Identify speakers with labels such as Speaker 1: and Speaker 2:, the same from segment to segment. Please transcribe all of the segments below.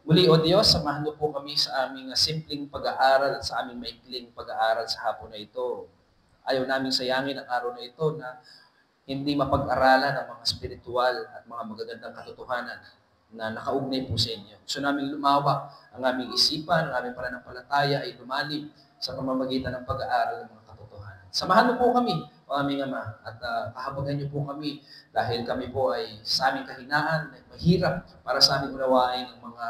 Speaker 1: Muli, O Diyos, samahan niyo po kami sa aming simpleng pag-aaral at sa aming maikling pag-aaral sa hapon na ito. Ayaw namin sayangin ang araw na ito na hindi mapag-aralan ang mga spiritual at mga magagandang katotohanan na nakaugnay po sa inyo. Gusto namin lumawak ang aming isipan, ang aming pananampalataya ay lumalim sa pamamagitan ng pag-aaral ng mga katotohanan. Samahan niyo po kami, o aming Ama, at kahabagan niyo po kami dahil kami po ay sa aming kahinaan, mahirap para sa aming unawain ang mga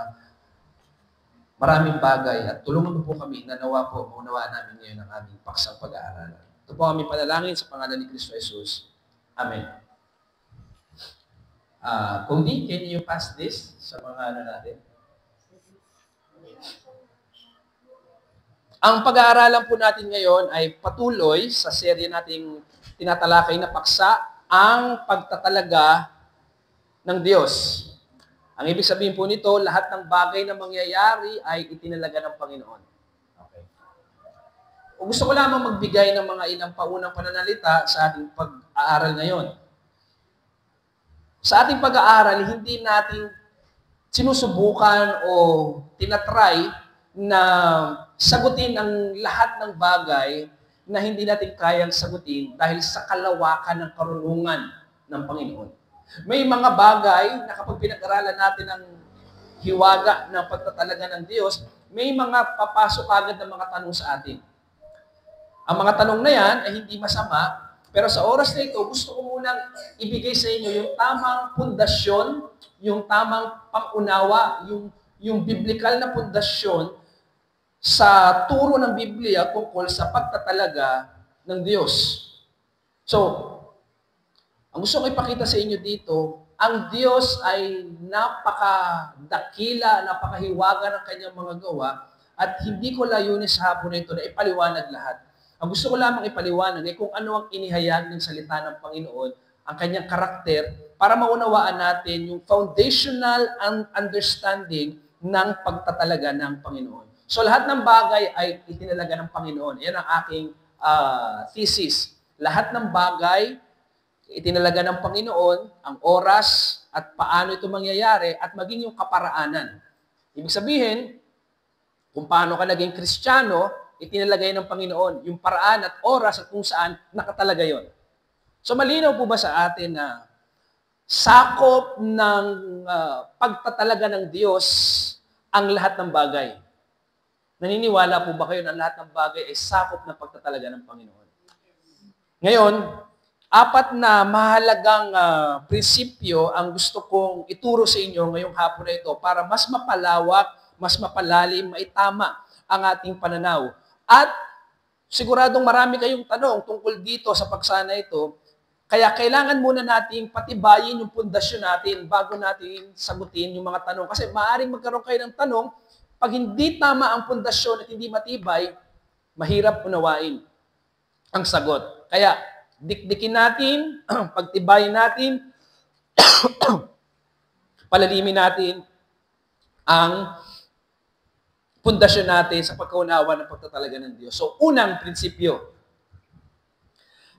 Speaker 1: maraming bagay at tulungan mo po kami na nawa po, maunawaan namin ngayon ang aming paksang pag-aaral. Ito po aming panalangin sa pangalan ni Kristo Jesus. Amen. Cody, can you pass this sa mga natin? Ang pag-aaralan po natin ngayon ay patuloy sa serye nating tinatalakay na paksa, ang pagtatalaga ng Diyos. Ang ibig sabihin po nito, lahat ng bagay na mangyayari ay itinalaga ng Panginoon. Okay. O gusto ko lamang magbigay ng mga ilang paunang pananalita sa ating pag-aaral ngayon. Sa ating pag-aaral, hindi natin sinusubukan o tinatry na sagutin ang lahat ng bagay na hindi natin kayang sagutin dahil sa kalawakan ng karunungan ng Panginoon. May mga bagay na kapag pinag-aralan natin ang hiwaga ng pagtatalaga ng Diyos, may mga papasok agad ng mga tanong sa atin. Ang mga tanong na yan ay hindi masama, pero sa oras na ito, gusto ko munang ibigay sa inyo yung tamang pundasyon, yung tamang pangunawa, yung biblical na pundasyon sa turo ng Biblia tungkol sa pagtatalaga ng Diyos. So, ang gusto ko ipakita sa inyo dito, ang Diyos ay napakadakila, napakahiwaga ng kanyang mga gawa, at hindi ko layunin sa hapon na ito na ipaliwanag lahat. Ang gusto ko lamang ipaliwanag ay kung ano ang inihayag ng salita ng Panginoon, ang kanyang karakter, para maunawaan natin yung foundational understanding ng pagtatalaga ng Panginoon. So lahat ng bagay ay itinalaga ng Panginoon. Yan ang aking thesis. Lahat ng bagay itinalaga ng Panginoon, ang oras at paano ito mangyayari at maging yung kaparaanan. Ibig sabihin, kung paano ka naging Kristiyano, itinalagay ng Panginoon yung paraan at oras at kung saan nakatalaga yon. So malinaw po ba sa atin na sakop ng pagtatalaga ng Diyos ang lahat ng bagay? Naniniwala po ba kayo na lahat ng bagay ay sakop ng pagtatalaga ng Panginoon? Ngayon, apat na mahalagang prinsipyo ang gusto kong ituro sa inyo ngayong hapon na ito para mas mapalawak, mas mapalalim, maitama ang ating pananaw. At siguradong marami kayong tanong tungkol dito sa paksa na ito, kaya kailangan muna nating patibayin yung pundasyon natin bago natin sagutin yung mga tanong. Kasi maaaring magkaroon kayo ng tanong, pag hindi tama ang pundasyon at hindi matibay, mahirap unawain ang sagot. Kaya, dikdikin natin, pagtibayin natin, palalimin natin ang pundasyon natin sa pagkaunawa ng pagtatalaga ng Diyos. So, unang prinsipyo,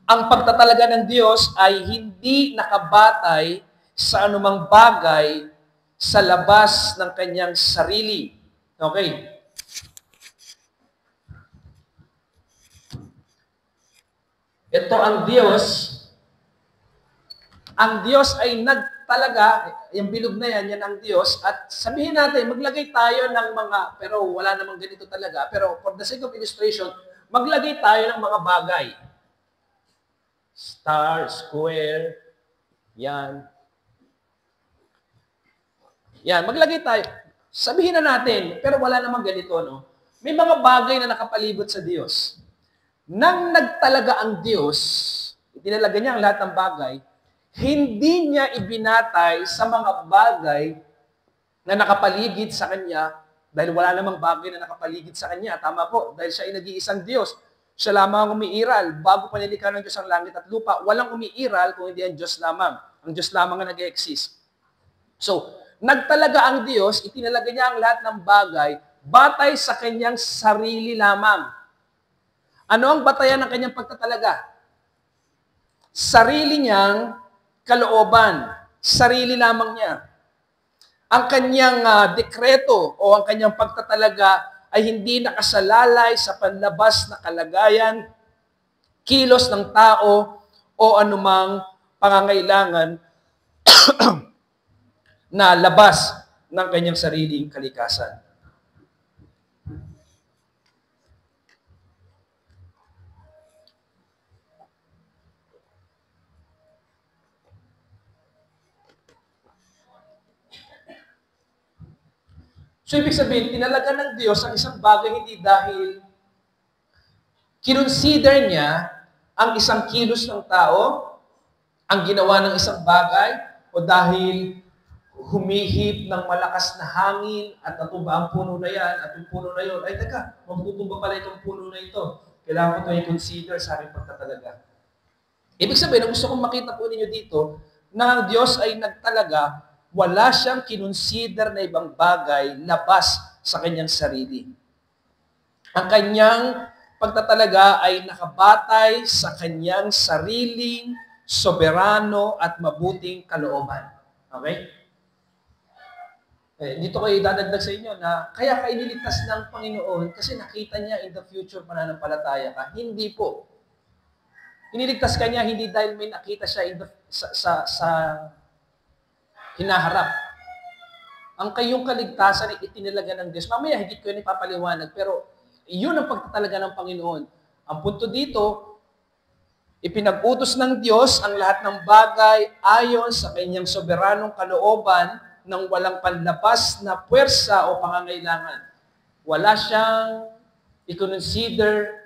Speaker 1: ang pagtatalaga ng Diyos ay hindi nakabatay sa anumang bagay sa labas ng kanyang sarili. Okay? Ito ang Diyos. Ang Diyos ay nagtalaga, yung bilog na yan ang Diyos. At sabihin natin, maglagay tayo ng mga, pero wala namang ganito talaga, pero for the sake of illustration, maglagay tayo ng mga bagay. Star, square, yan. Yan, maglagay tayo. Sabihin na natin, pero wala namang ganito, no? May mga bagay na nakapalibot sa Diyos. Nang nagtalaga ang Diyos, itinalaga niya ang lahat ng bagay, hindi niya ibinatay sa mga bagay na nakapaligid sa Kanya, dahil wala namang bagay na nakapaligid sa Kanya. Tama po, dahil siya ay nag-iisang Diyos. Siya lamang ang umiiral. Bago pa nilikha ng Diyos ang langit at lupa, walang umiiral kung hindi ang Diyos lamang. Ang Diyos lamang ang nag-exist. So, nagtalaga ang Diyos, itinalaga niya ang lahat ng bagay, batay sa Kanyang sarili lamang. Ano ang batayan ng Kanyang pagtatalaga? Sarili niyang kalooban. Sarili lamang niya. Ang kanyang dekreto o ang kanyang pagtatalaga ay hindi nakasalalay sa panlabas na kalagayan, kilos ng tao o anumang pangangailangan na labas ng kanyang sariling kalikasan. So, ibig sabihin, tinalaga ng Diyos ang isang bagay hindi dahil kinonsider niya ang isang kilos ng tao, ang ginawa ng isang bagay, o dahil humihip ng malakas na hangin at natumba ang puno na yan, at yung puno na yun, ay teka, mabutumba pala itong puno na ito. Kailangan ko ito i-consider sa aking pagtatalaga. Ibig sabihin, ang gusto kong makita po ninyo dito, na ang Diyos ay nagtalaga, wala siyang kinonsider na ibang bagay labas sa kanyang sarili. Ang kanyang pagtatalaga ay nakabatay sa kanyang sariling, soberano at mabuting kalooban. Okay? Dito ko idadagdag sa inyo na kaya ka iniligtas ng Panginoon kasi nakita niya in the future mananampalataya ka. Hindi po. Iniligtas ka niya hindi dahil may nakita siya sa hinaharap. Ang kayong kaligtasan ay itinalaga ng Diyos. Mamaya higit ko yun ipapaliwanag, pero yun ang pagtatalaga ng Panginoon. Ang punto dito, ipinag-utos ng Diyos ang lahat ng bagay ayon sa kanyang soberanong kalooban ng walang panlabas na puwersa o pangangailangan. Wala siyang i-consider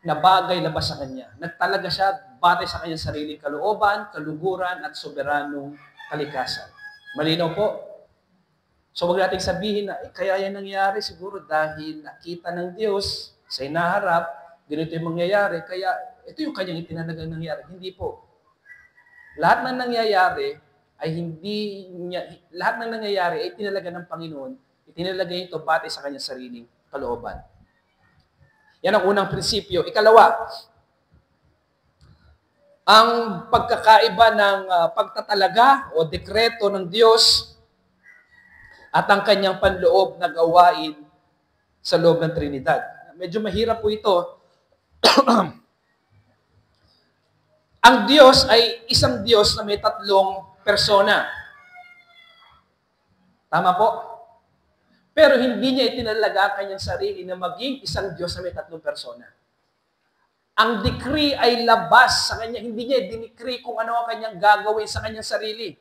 Speaker 1: na bagay labas sa kanya. Nagtalaga siya batay sa kanyang sariling kalooban, kaluguran at soberanong kalikasan. Malinaw po? So, wag nating sabihin na, kaya yan nangyari siguro dahil nakita ng Diyos sa hinaharap, ganito yung mangyayari, kaya ito yung kanyang itinalagang nangyari. Hindi po. Lahat ng nangyayari ay itinalaga ng Panginoon, itinalaga ito batay sa kanyang sariling kalooban. Yan ang unang prinsipyo. Ikalawa, ang pagkakaiba ng pagtatalaga o dekreto ng Diyos at ang kanyang panloob na gawain sa loob ng Trinidad. Medyo mahirap po ito. Ang Diyos ay isang Diyos na may tatlong persona. Tama po? Pero hindi niya itinalaga ang kanyang sarili na maging isang Diyos na may tatlong persona. Ang decree ay labas sa kanya. Hindi niya dinikree kung ano ang kanyang gagawin sa kanyang sarili.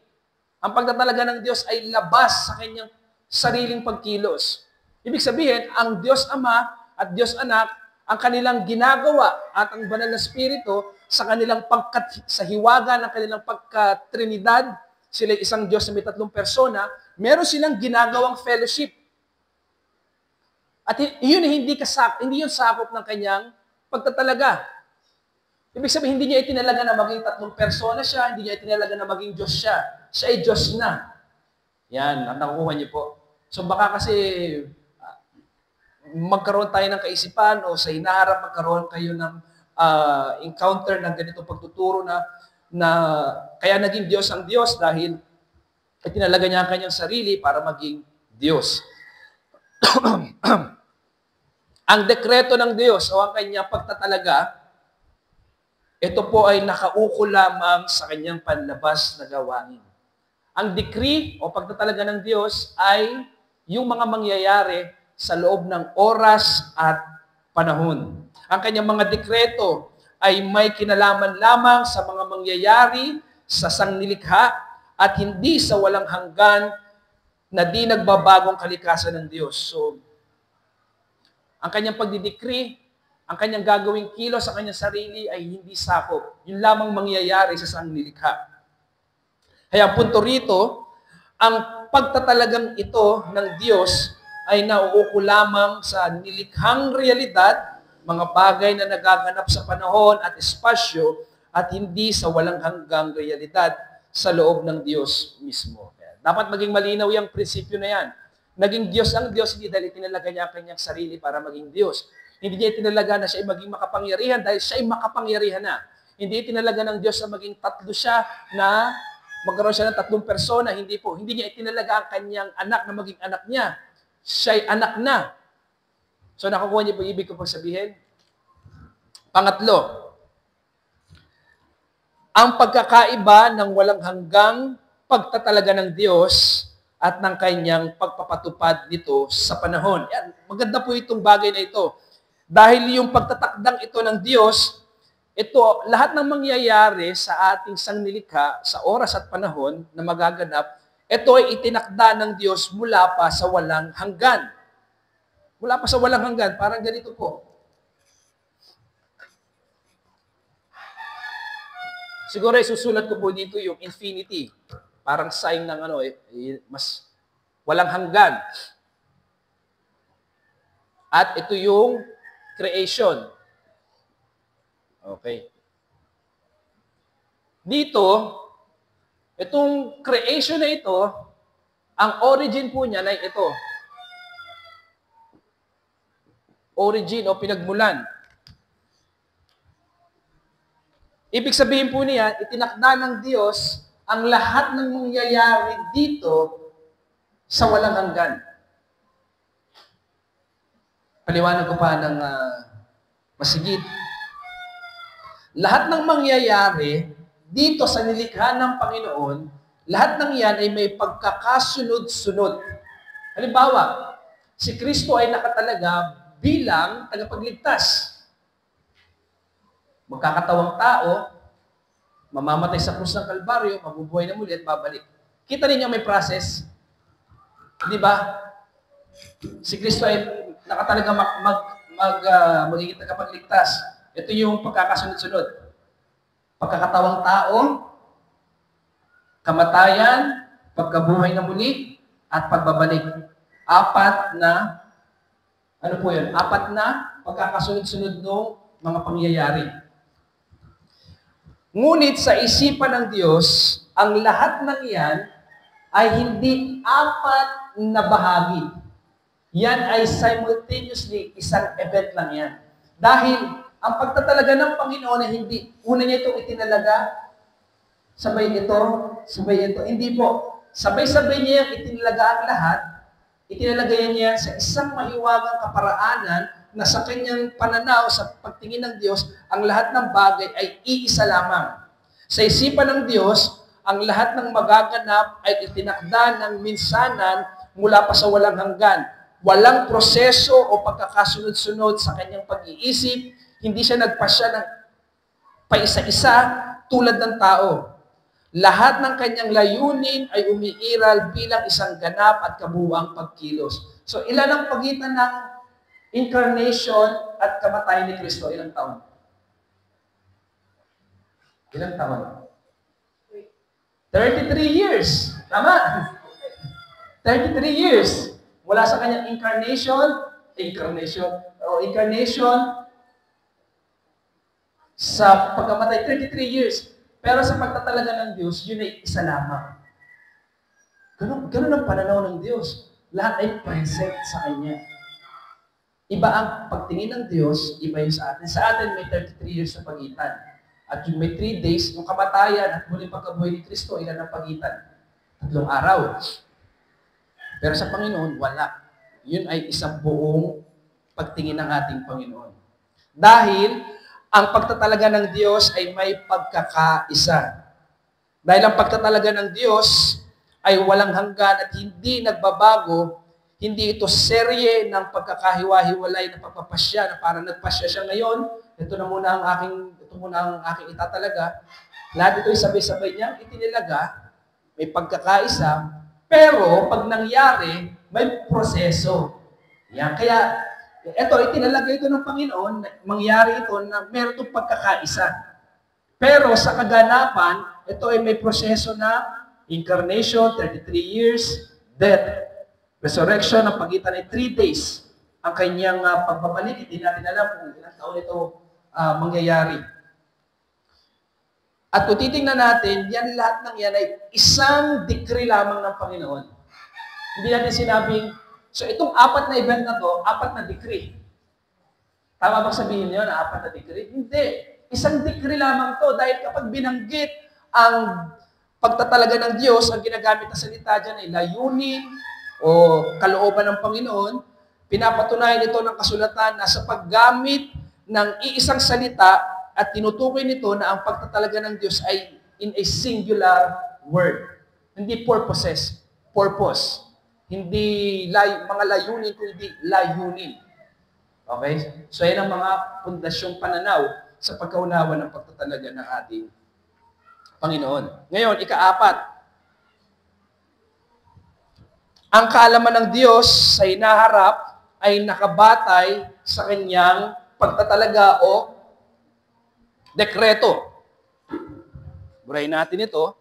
Speaker 1: Ang pagtatalaga ng Diyos ay labas sa kanyang sariling pagkilos. Ibig sabihin, ang Diyos Ama at Diyos Anak, ang kanilang ginagawa at ang Banal na Espiritu sa kanilang sa hiwaga ng kanilang pagka-Trinidad, sila isang Diyos na may tatlong persona, meron silang ginagawang fellowship. At yun hindi yun sakop ng kanyang pagtatalaga. Ibig sabihin, hindi niya itinalaga na maging tatlong persona siya, hindi niya itinalaga na maging Diyos siya. Siya ay Diyos na. Yan, nakukuha niyo po. So baka kasi magkaroon tayo ng kaisipan o sa hinaharap magkaroon kayo ng encounter ng ganitong pagtuturo na kaya naging Diyos ang Diyos dahil itinalaga niya ang kanyang sarili para maging Diyos. Ang dekreto ng Diyos o ang kanyang pagtatalaga, ito po ay nakauko lamang sa kanyang panlabas na gawain. Ang decree o pagtatalaga ng Diyos ay yung mga mangyayari sa loob ng oras at panahon. Ang kanyang mga dekreto ay may kinalaman lamang sa mga mangyayari sa sangnilikha at hindi sa walang hanggan na di nagbabagong kalikasan ng Diyos. So, ang kanyang pagdidecree, ang kanyang gagawing kilos sa kanyang sarili ay hindi sakop. Yun lamang mangyayari sa sangnilikha. Kaya punto rito, ang pagtatalagang ito ng Diyos ay nauuko lamang sa nilikhang realidad, mga bagay na nagaganap sa panahon at espasyo at hindi sa walang hanggang realidad sa loob ng Diyos mismo. Dapat maging malinaw yung prinsipyo na yan. Naging Diyos ang Diyos, hindi dahil itinalaga niya ang kanyang sarili para maging Diyos. Hindi niya itinalaga na siya ay maging makapangyarihan dahil siya ay makapangyarihan na. Hindi itinalaga ng Diyos na maging tatlo siya na magkaroon siya ng 3 persona. Hindi po. Hindi niya itinalaga ang kanyang anak na maging anak niya. Siya'y anak na. So, nakukuha niyo po ibig ko pong sabihin? Pangatlo, ang pagkakaiba ng walang hanggang pagtatalaga ng Diyos at ng kanyang pagpapatupad nito sa panahon. Yan, maganda po itong bagay na ito. Dahil yung pagtatakdang ito ng Diyos, ito, lahat ng mangyayari sa ating sangnilikha, sa oras at panahon na magaganap, ito ay itinakda ng Diyos mula pa sa walang hanggan. Mula pa sa walang hanggan, parang ganito po. Siguro isusulat ko po dito yung infinity. Parang sign ng mas walang hanggan. At ito yung creation. Okay. Dito, itong creation na ito, ang origin po niya ay ito. Origin o pinagmulan. Ibig sabihin po niya, itinakda ng Diyos ang lahat ng mangyayari dito sa walang hanggan. Paliwanag ko pa ng masigit. Lahat ng mangyayari dito sa nilikha ng Panginoon, lahat ng yan ay may pagkakasunod-sunod. Halimbawa, si Kristo ay nakatalaga bilang tagapagligtas. Magkakatawang tao, mamamatay sa krus ng Kalbaryo, mabubuhay na muli at babalik. Kita ninyo may process. Di ba? Si Kristo ay nakatalaga magiging tagapagligtas. Ito yung pagkakasunod-sunod. Pagkakatawang tao, kamatayan, pagkabuhay na muli, at pagbabalik. 4 na, ano po yun? 4 na pagkakasunod-sunod ng mga pangyayari. Ngunit sa isipan ng Diyos, ang lahat ng yan ay hindi 4 na bahagi. Yan ay simultaneously isang event lang yan. Dahil ang pagtatalaga ng Panginoon ay hindi, una niya itong itinalaga, sabay ito. Hindi po. Sabay-sabay niya yung itinalaga ang lahat, itinalagay niya sa isang mahiwagang kaparaanan na sa kanyang pananaw, sa pagtingin ng Diyos, ang lahat ng bagay ay iisa lamang. Sa isipan ng Diyos, ang lahat ng magaganap ay itinakda ng minsanan mula pa sa walang hanggan. Walang proseso o pagkakasunod-sunod sa kanyang pag-iisip. Hindi siya nagpasya ng paisa-isa tulad ng tao. Lahat ng kanyang layunin ay umiiral bilang isang ganap at kabuuang pagkilos. So, ilan ang pagitan ng incarnation at kamatayan ni Kristo? Ilang taon? Ilang taon? 33 years. Tama? 33 years. Mula sa kanyang incarnation sa pagkamatay, 33 years. Pero sa pagtatalaga ng Diyos, yun ay isa lamang. Ganun ang pananaw ng Diyos. Lahat ay present sa Kanya. Iba ang pagtingin ng Diyos, iba yung sa atin. Sa atin, may 33 years na pagitan. At yung may 3 days, yung kamatayan at muling pagkabuhay ni Kristo, ilan ang pagitan? 3 araw. Pero sa Panginoon, wala. Yun ay isang buong pagtingin ng ating Panginoon. Dahil, ang pagtatalaga ng Diyos ay may pagkakaisa. Dahil ang pagtatalaga ng Diyos ay walang hanggan at hindi nagbabago, hindi ito serye ng pagkakahiwa-hiwalay na pagpapasya na parang nagpasya siya ngayon, ito muna ang aking itatalaga. Lahat ito ay sabay-sabay niyang itinilaga, may pagkakaisa, pero pag nangyari, may proseso. Yan. Kaya, ito, itinalaga ito ng Panginoon, mangyari ito na meron itong pagkakaisa. Pero sa kaganapan, ito ay may proseso na incarnation, 33 years, death, resurrection, ang pagitan ay 3 days. Ang kanyang pagbabalik, hindi natin alam kung ilang taon ito mangyayari. At kung titingnan natin, yan lahat ng yan ay isang decree lamang ng Panginoon. Hindi natin sinabing, so itong 4 na event na to, 4 na decree. Tama bang sabihin niyo na 4 na decree? Hindi. Isang decree lamang to dahil kapag binanggit ang pagtatalaga ng Diyos, ang ginagamit na salita dyan ay layunin o kalooban ng Panginoon. Pinapatunayan ito ng kasulatan na sa paggamit ng iisang salita at tinutukoy nito na ang pagtatalaga ng Diyos ay in a singular word. Hindi purposes, purpose. Hindi mga layunin, kundi layunin. Okay? So, yan ang mga pundasyong pananaw sa pagkaunawa ng pagtatalaga ng ating Panginoon. Ngayon, ika-4. Ang kaalaman ng Diyos sa hinaharap ay nakabatay sa kanyang pagtatalaga o dekreto. Burahin natin ito.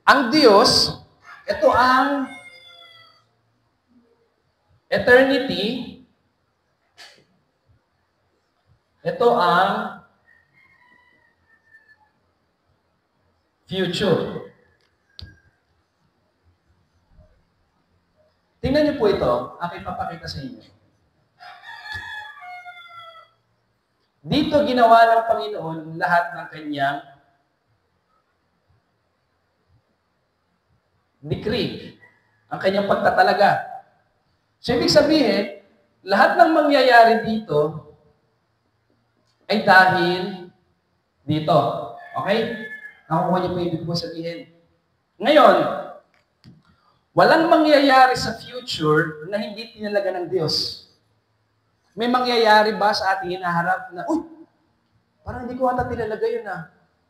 Speaker 1: Ang Diyos, ito ang eternity, ito ang future. Tingnan niyo po ito, aking papakita sa inyo. Dito ginawa ng Panginoon lahat ng kanyang decree, ang kanyang pagtatalaga. So, ibig sabihin, lahat ng mangyayari dito ay dahil dito. Okay? Nakukuha niyo po yung ibig ko sabihin. Ngayon, walang mangyayari sa future na hindi tinalaga ng Diyos. May mangyayari ba sa ating hinaharap na, parang hindi ko ata tinalaga yun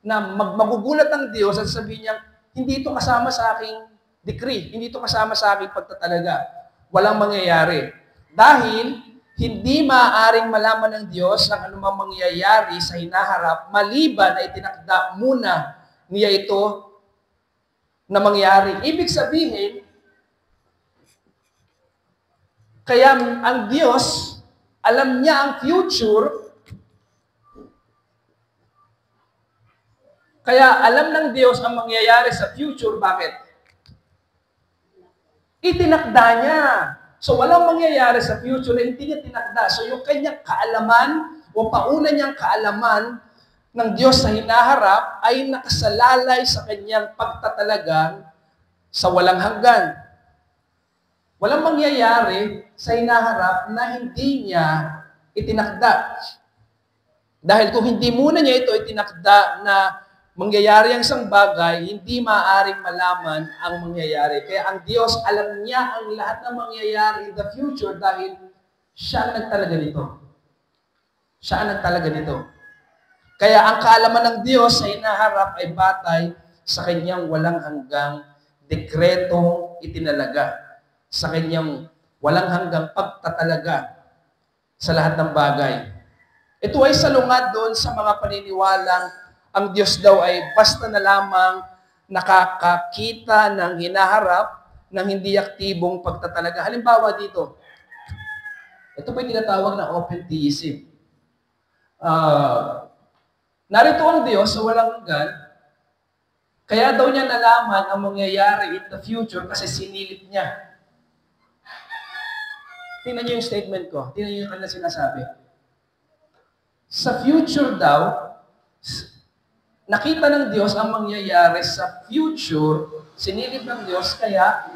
Speaker 1: na magugulat ang Diyos at sabihin niya, hindi ito kasama sa aking decree, hindi ito kasama sa aking pagtatalaga. Walang mangyayari. Dahil hindi maaaring malaman ng Diyos ang anumang mangyayari sa hinaharap maliban na itinakda muna niya ito na mangyari. Ibig sabihin, kaya ang Diyos, alam niya ang future, kaya alam ng Diyos ang mangyayari sa future. Bakit? Itinakda niya. So, walang mangyayari sa future na hindi niya tinakda. So, yung kanyang kaalaman o pauna niyang kaalaman ng Diyos sa hinaharap ay nakasalalay sa kanyang pagtatalaga sa walang hanggan. Walang mangyayari sa hinaharap na hindi niya itinakda. Dahil kung hindi muna niya ito itinakda na mangyayari ang isang bagay, hindi maaaring malaman ang mangyayari. Kaya ang Diyos, alam niya ang lahat ng mangyayari in the future dahil siya ang nagtalaga nito. Siya ang nagtalaga nito. Kaya ang kaalaman ng Diyos sa hinaharap ay batay sa kanyang walang hanggang dekretong itinalaga. Sa kanyang walang hanggang pagtatalaga sa lahat ng bagay. Ito ay salungat doon sa mga paniniwalang ang Diyos daw ay basta na lamang nakakakita ng hinaharap ng hindi aktibong pagtatalaga. Halimbawa dito, ito po yung tinatawag na open theism. Narito ang Diyos sa walang hanggan, kaya daw niya nalaman ang mangyayari in the future kasi sinilip niya. Tingnan niyo yung statement ko. Tingnan niyo yung kanilang sinasabi. Sa future daw, nakita ng Diyos ang mangyayari sa future, sinilip ng Diyos, kaya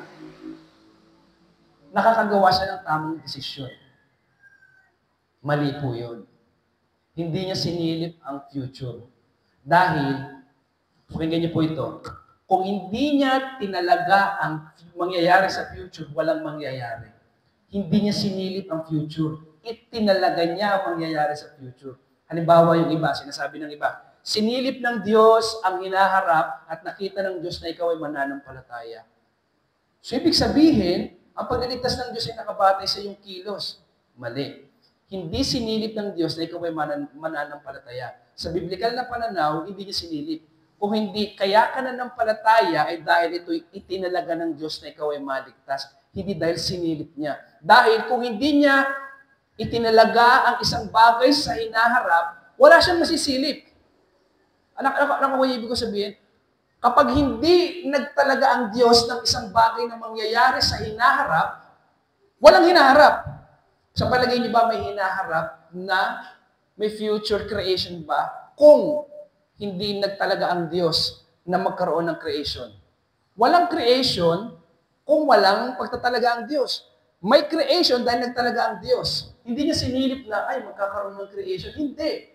Speaker 1: nakakagawa siya ng tamang desisyon. Mali po yun. Hindi niya sinilip ang future. Dahil, pakinggan niyo po ito, kung hindi niya tinalaga ang mangyayari sa future, walang mangyayari. Hindi niya sinilip ang future. Itinalaga niya ang mangyayari sa future. Halimbawa yung iba, sinasabi ng iba, sinilip ng Diyos ang hinaharap at nakita ng Diyos na ikaw ay mananampalataya. So, ibig sabihin, ang pagliligtas ng Diyos ay nakabatay sa iyong kilos. Mali. Hindi sinilip ng Diyos na ikaw ay mananampalataya. Sa biblikal na pananaw, hindi niya sinilip. Kung hindi, kaya ka nanampalataya ay dahil ito'y itinalaga ng Diyos na ikaw ay maligtas. Hindi dahil sinilip niya. Dahil kung hindi niya itinalaga ang isang bagay sa hinaharap, wala siyang masisilip. Anak ko ibig ko sabihin, kapag hindi nagtalaga ang Diyos ng isang bagay na mangyayari sa hinaharap, walang hinaharap. Sa palagay niyo ba may hinaharap na may future creation ba kung hindi nagtalaga ang Diyos na magkaroon ng creation? Walang creation kung walang pagtatalaga ang Diyos. May creation dahil nagtalaga ang Diyos. Hindi niya sinilip na, ay, magkakaroon ng creation. Hindi.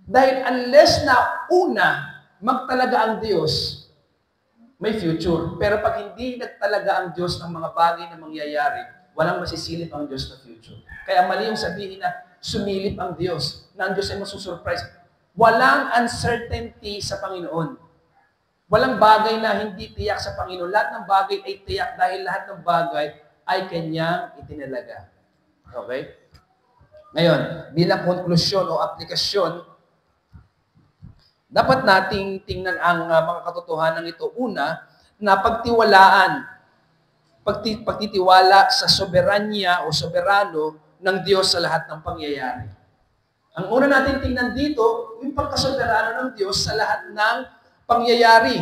Speaker 1: Dahil unless na una, magtalaga ang Diyos, may future. Pero pag hindi nagtalaga ang Diyos ng mga bagay na mangyayari, walang masisilip ang Diyos na future. Kaya mali yung sabihin na sumilip ang Diyos, na ang Diyos ay masusurprise. Walang uncertainty sa Panginoon. Walang bagay na hindi tiyak sa Panginoon. Lahat ng bagay ay tiyak dahil lahat ng bagay ay Kanyang itinalaga. Okay? Ngayon, bilang konklusyon o aplikasyon, dapat nating tingnan ang mga katotohanan ito. Una, na pagtitiwala sa soberanya o soberano ng Diyos sa lahat ng pangyayari. Ang una natin tingnan dito, yung pagkasoberano ng Diyos sa lahat ng pangyayari.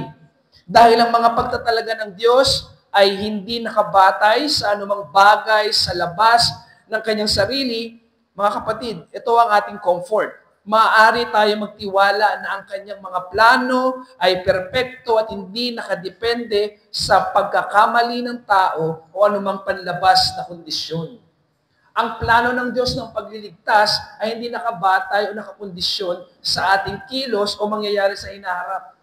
Speaker 1: Dahil ang mga pagtatalaga ng Diyos ay hindi nakabatay sa anumang bagay sa labas ng kanyang sarili, mga kapatid, ito ang ating comfort. Maaari tayo magtiwala na ang kanyang mga plano ay perpekto at hindi nakadepende sa pagkakamali ng tao o anumang panlabas na kondisyon. Ang plano ng Diyos ng pagliligtas ay hindi nakabatay o nakakondisyon sa ating kilos o mangyayari sa hinaharap.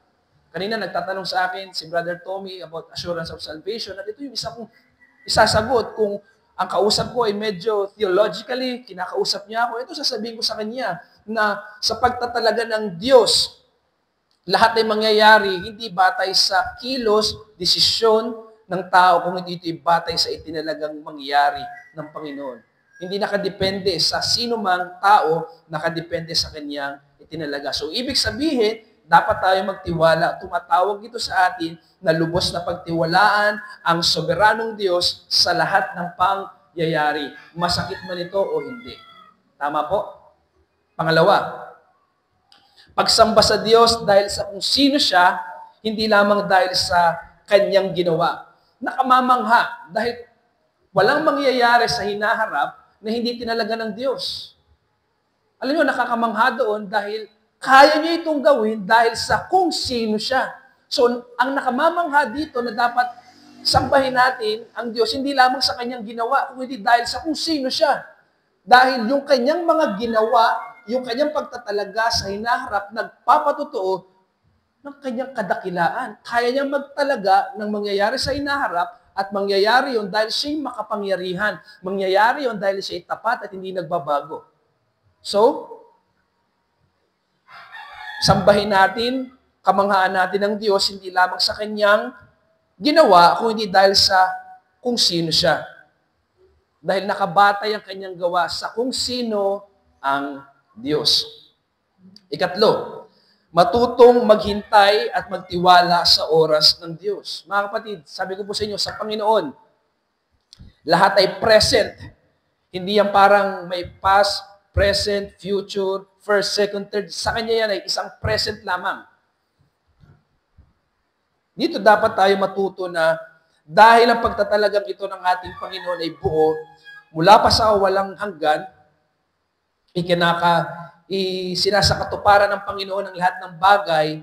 Speaker 1: Kanina nagtatanong sa akin si Brother Tommy about assurance of salvation at ito yung isa kong isasagot kung ang kausap ko ay medyo theologically, kinakausap niya ako, ito sasabihin ko sa kanya na sa pagtatalaga ng Diyos, lahat ay mangyayari hindi batay sa kilos, desisyon ng tao, kung hindi ito'y batay sa itinalagang mangyayari ng Panginoon. Hindi nakadepende sa sino mang tao, nakadepende sa kanyang itinalaga. So, ibig sabihin, dapat tayo magtiwala. Tumatawag ito sa atin na lubos na pagtiwalaan ang soberanong Diyos sa lahat ng pangyayari. Masakit man ito o hindi. Tama po? Pangalawa, pagsamba sa Diyos dahil sa kung sino siya, hindi lamang dahil sa kanyang ginawa. Nakamamangha dahil walang mangyayari sa hinaharap na hindi tinalaga ng Diyos. Alam niyo, nakakamangha doon dahil kaya niya itong gawin dahil sa kung sino siya. So, ang nakamamangha dito na dapat sambahin natin ang Diyos, hindi lamang sa kanyang ginawa, kundi dahil sa kung sino siya. Dahil yung kanyang mga ginawa, yung kanyang pagtatalaga sa hinaharap, nagpapatotoo ng kanyang kadakilaan. Kaya niya magtalaga ng mangyayari sa hinaharap at mangyayari yon dahil siya'y makapangyarihan. Mangyayari yon dahil siya'y tapat at hindi nagbabago. So, sambahin natin, kamanghaan natin ang Diyos, hindi lamang sa kanyang ginawa, kundi dahil sa kung sino siya. Dahil nakabatay ang kanyang gawa sa kung sino ang Diyos. Ikatlo, matutong maghintay at magtiwala sa oras ng Diyos. Mga kapatid, sabi ko po sa inyo, sa Panginoon, lahat ay present. Hindi yan parang may past, present, future, first, second, third. Sa Kanya yan ay isang present lamang. Dito dapat tayo matuto na dahil ang pagtatalagang ito ng ating Panginoon ay buo, mula pa sa walang hanggan, sinasakatuparan ng Panginoon ang lahat ng bagay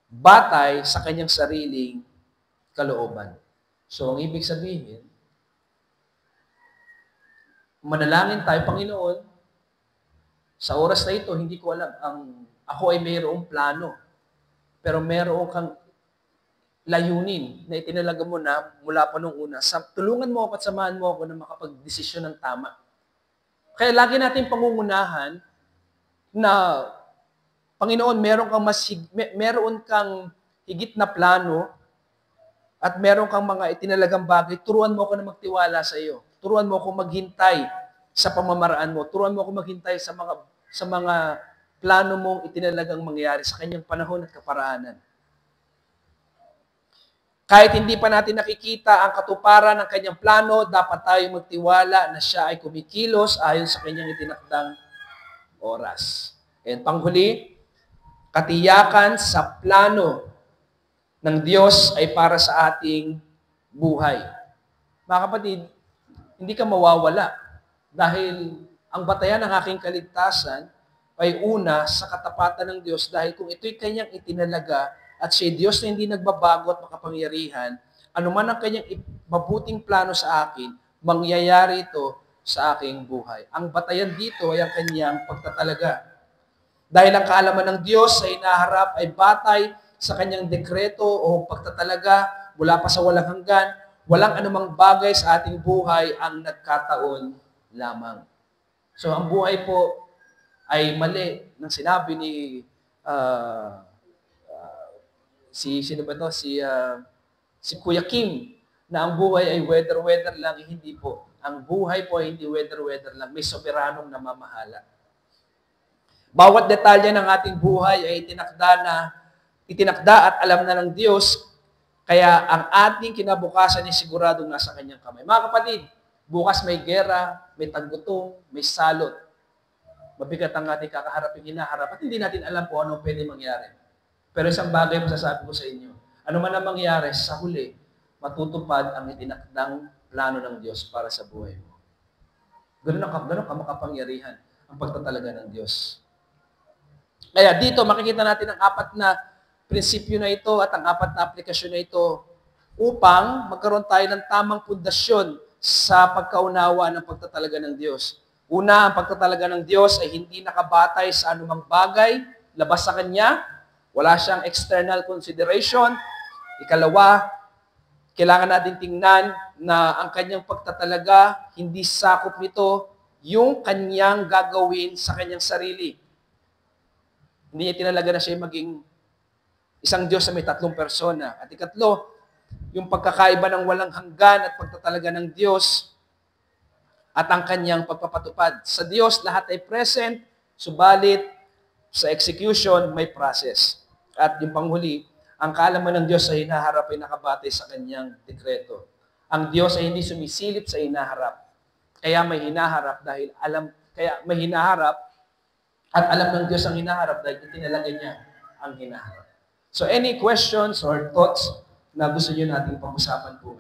Speaker 1: batay sa Kanyang sariling kalooban. So, ang ibig sabihin, manalangin tayo, Panginoon, sa oras na ito, hindi ko alam, ako ay mayroong plano. Pero mayroong kang layunin na itinalaga mo na mula pa nung una. Tulungan mo ako at samahan mo ako na makapag-desisyon ng tama. Kaya lagi natin pangungunahan na, Panginoon, meron kang higit na plano at meron kang mga itinalagang bagay. Turuan mo ako na magtiwala sa iyo. Turuan mo ako maghintay sa pamamaraan mo. Turuan mo ako maghintay sa mga plano mong itinalagang mangyari sa kanyang panahon at kaparaanan. Kahit hindi pa natin nakikita ang katuparan ng kanyang plano, dapat tayo magtiwala na siya ay kumikilos ayon sa kanyang itinakdang oras. And panghuli, katiyakan sa plano ng Diyos ay para sa ating buhay. Mga kapatid, hindi ka mawawala. Dahil ang batayan ng aking kaligtasan ay una sa katapatan ng Diyos dahil kung ito'y kanyang itinalaga at siya Diyos na hindi nagbabago at makapangyarihan, anuman ang kanyang mabuting plano sa akin, mangyayari ito sa aking buhay. Ang batayan dito ay ang kanyang pagtatalaga. Dahil ang kaalaman ng Diyos sa hinaharap ay batay sa kanyang dekreto o pagtatalaga mula pa sa walang hanggan, walang anumang bagay sa ating buhay ang nagkataon lamang. So ang buhay po ay mali ng sinabi ni sino ba to? Si Kuya Kim na ang buhay ay weather lang, hindi po. Ang buhay po ay hindi weather lang, may soberanong namamahala. Bawat detalye ng ating buhay ay itinakda at alam na ng Diyos, kaya ang ating kinabukasan ay siguradong nasa kanyang kamay. Mga kapatid, bukas may gera, may tagutong, may salot. Mabigat ang ating kakaharapin, hinaharap, at hindi natin alam kung anong pwede mangyari. Pero isang bagay masasabi ko sa inyo, ano man ang mangyari, sa huli, matutupad ang itinakdang plano ng Diyos para sa buhay mo. Ganun ka makapangyarihan ang pagtatalaga ng Diyos. Kaya dito, makikita natin ang 4 na prinsipyo na ito at ang 4 na aplikasyon na ito upang magkaroon tayo ng tamang pundasyon sa pagkaunawa ng pagtatalaga ng Diyos. Una, ang pagtatalaga ng Diyos ay hindi nakabatay sa anumang bagay labas sa Kanya. Wala siyang external consideration. Ikalawa, kailangan natin tingnan na ang Kanyang pagtatalaga, hindi sakop nito yung Kanyang gagawin sa Kanyang sarili. Hindi niya tinalaga na siya maging isang Diyos na may 3 persona. At ikatlo, yung pagkakaiba ng walang hanggan at pagtatalaga ng Diyos at ang kanyang pagpapatupad. Sa Diyos, lahat ay present, subalit sa execution, may process. At yung panghuli, ang kaalaman ng Diyos sa hinaharap ay nakabatay sa kanyang dekreto. Ang Diyos ay hindi sumisilip sa hinaharap. Kaya may hinaharap at alam ng Diyos ang hinaharap dahil itinalaga niya ang hinaharap. So any questions or thoughts na gusto niyo nating pag-usapan po?